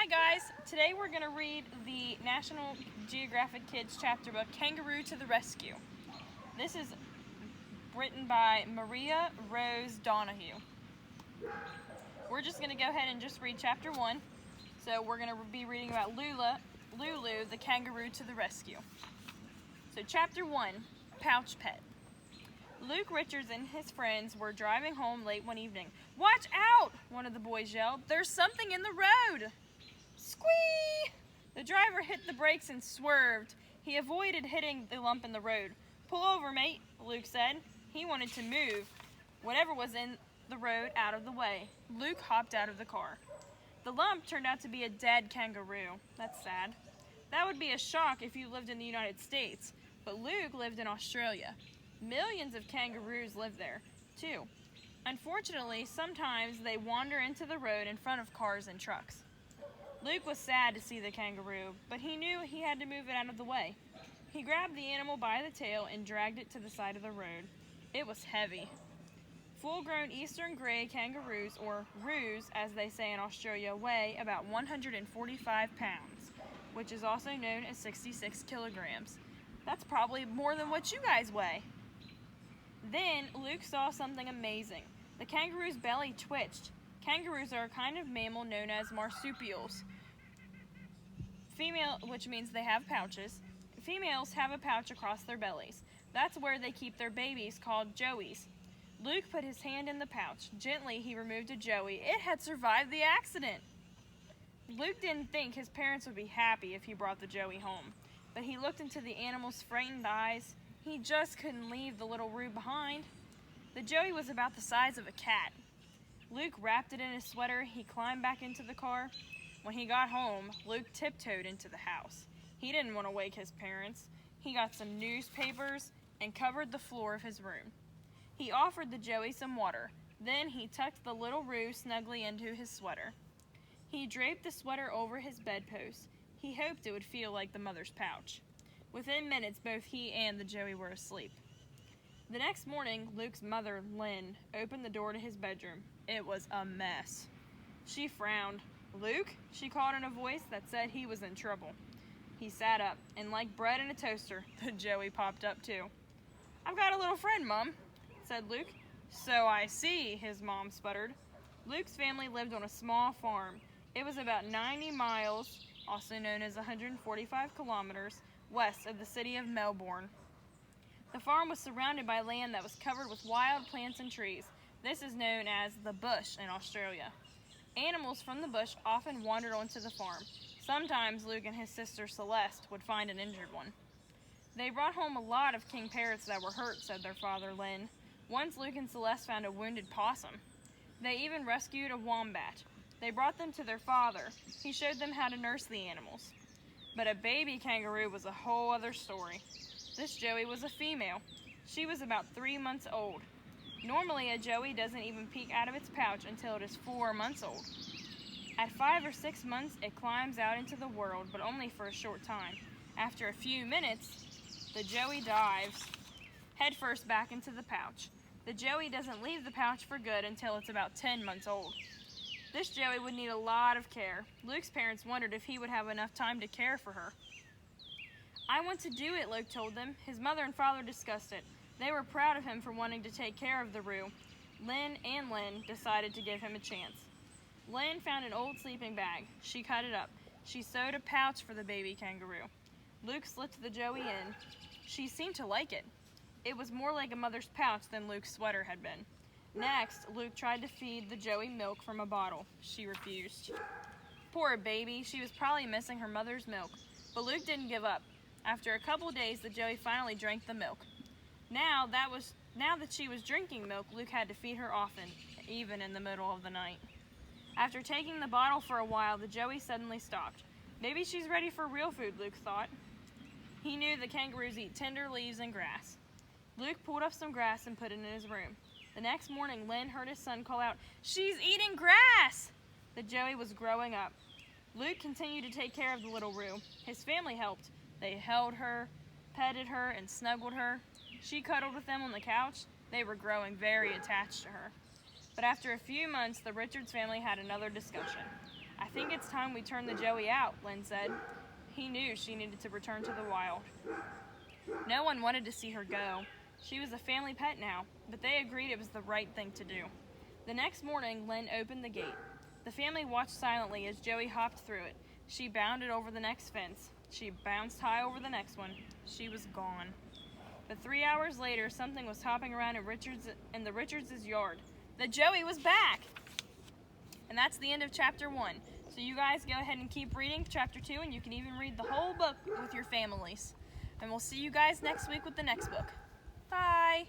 Hi guys, today we're going to read the National Geographic Kids chapter book, Kangaroo to the Rescue. This is written by Maria Rose Donahue. We're just going to go ahead and just read chapter 1. So we're going to be reading about Lulu, the kangaroo to the rescue. So chapter 1, Pouch Pet. Luke Richards and his friends were driving home late one evening. "Watch out!" one of the boys yelled. "There's something in the road!" Squee! The driver hit the brakes and swerved. He avoided hitting the lump in the road. "Pull over, mate," Luke said. He wanted to move whatever was in the road out of the way. Luke hopped out of the car. The lump turned out to be a dead kangaroo. That's sad. That would be a shock if you lived in the United States, but Luke lived in Australia. Millions of kangaroos live there, too. Unfortunately, sometimes they wander into the road in front of cars and trucks. Luke was sad to see the kangaroo, but he knew he had to move it out of the way. He grabbed the animal by the tail and dragged it to the side of the road. It was heavy. Full-grown eastern grey kangaroos, or roos as they say in Australia, weigh about 145 pounds, which is also known as 66 kilograms. That's probably more than what you guys weigh. Then Luke saw something amazing. The kangaroo's belly twitched. Kangaroos are a kind of mammal known as marsupials. Which means they have pouches. Females have a pouch across their bellies. That's where they keep their babies, called joeys. Luke put his hand in the pouch. Gently, he removed a joey. It had survived the accident. Luke didn't think his parents would be happy if he brought the joey home, but he looked into the animal's frightened eyes. He just couldn't leave the little roo behind. The joey was about the size of a cat. Luke wrapped it in his sweater. He climbed back into the car. When he got home, Luke tiptoed into the house. He didn't want to wake his parents. He got some newspapers and covered the floor of his room. He offered the joey some water. Then he tucked the little roo snugly into his sweater. He draped the sweater over his bedpost. He hoped it would feel like the mother's pouch. Within minutes, both he and the joey were asleep. The next morning, Luke's mother, Lynn, opened the door to his bedroom. It was a mess. She frowned. "Luke?" she called in a voice that said he was in trouble. He sat up, and like bread in a toaster, the joey popped up too. "I've got a little friend, Mom," said Luke. "So I see," his mom sputtered. Luke's family lived on a small farm. It was about 90 miles, also known as 145 kilometers, west of the city of Melbourne. The farm was surrounded by land that was covered with wild plants and trees. This is known as the bush in Australia. Animals from the bush often wandered onto the farm. Sometimes Luke and his sister Celeste would find an injured one. "They brought home a lot of king parrots that were hurt," said their father, Lynn. "Once Luke and Celeste found a wounded possum. They even rescued a wombat. They brought them to their father. He showed them how to nurse the animals. But a baby kangaroo was a whole other story. This joey was a female. She was about 3 months old. Normally, a joey doesn't even peek out of its pouch until it is 4 months old. At 5 or 6 months, it climbs out into the world, but only for a short time. After a few minutes, the joey dives headfirst back into the pouch. The joey doesn't leave the pouch for good until it's about 10 months old. This joey would need a lot of care. Luke's parents wondered if he would have enough time to care for her. "I want to do it," Luke told them. His mother and father discussed it. They were proud of him for wanting to take care of the roo. Lynn decided to give him a chance. Lynn found an old sleeping bag. She cut it up. She sewed a pouch for the baby kangaroo. Luke slipped the joey in. She seemed to like it. It was more like a mother's pouch than Luke's sweater had been. Next, Luke tried to feed the joey milk from a bottle. She refused. Poor baby, she was probably missing her mother's milk. But Luke didn't give up. After a couple days, the joey finally drank the milk. Now that she was drinking milk, Luke had to feed her often, even in the middle of the night. After taking the bottle for a while, the joey suddenly stopped. Maybe she's ready for real food, Luke thought. He knew the kangaroos eat tender leaves and grass. Luke pulled up some grass and put it in his room. The next morning, Lynn heard his son call out, "She's eating grass!" The joey was growing up. Luke continued to take care of the little roo. His family helped. They held her, petted her, and snuggled her. She cuddled with them on the couch. They were growing very attached to her. But after a few months, the Richards family had another discussion. "I think it's time we turn the Joey out," Lynn said. He knew she needed to return to the wild. No one wanted to see her go. She was a family pet now, but they agreed it was the right thing to do. The next morning, Lynn opened the gate. The family watched silently as Joey hopped through it. She bounded over the next fence. She bounced high over the next one. She was gone. But 3 hours later, something was hopping around in the Richards' yard. The Joey was back! And that's the end of chapter 1. So you guys go ahead and keep reading chapter 2, and you can even read the whole book with your families. And we'll see you guys next week with the next book. Bye!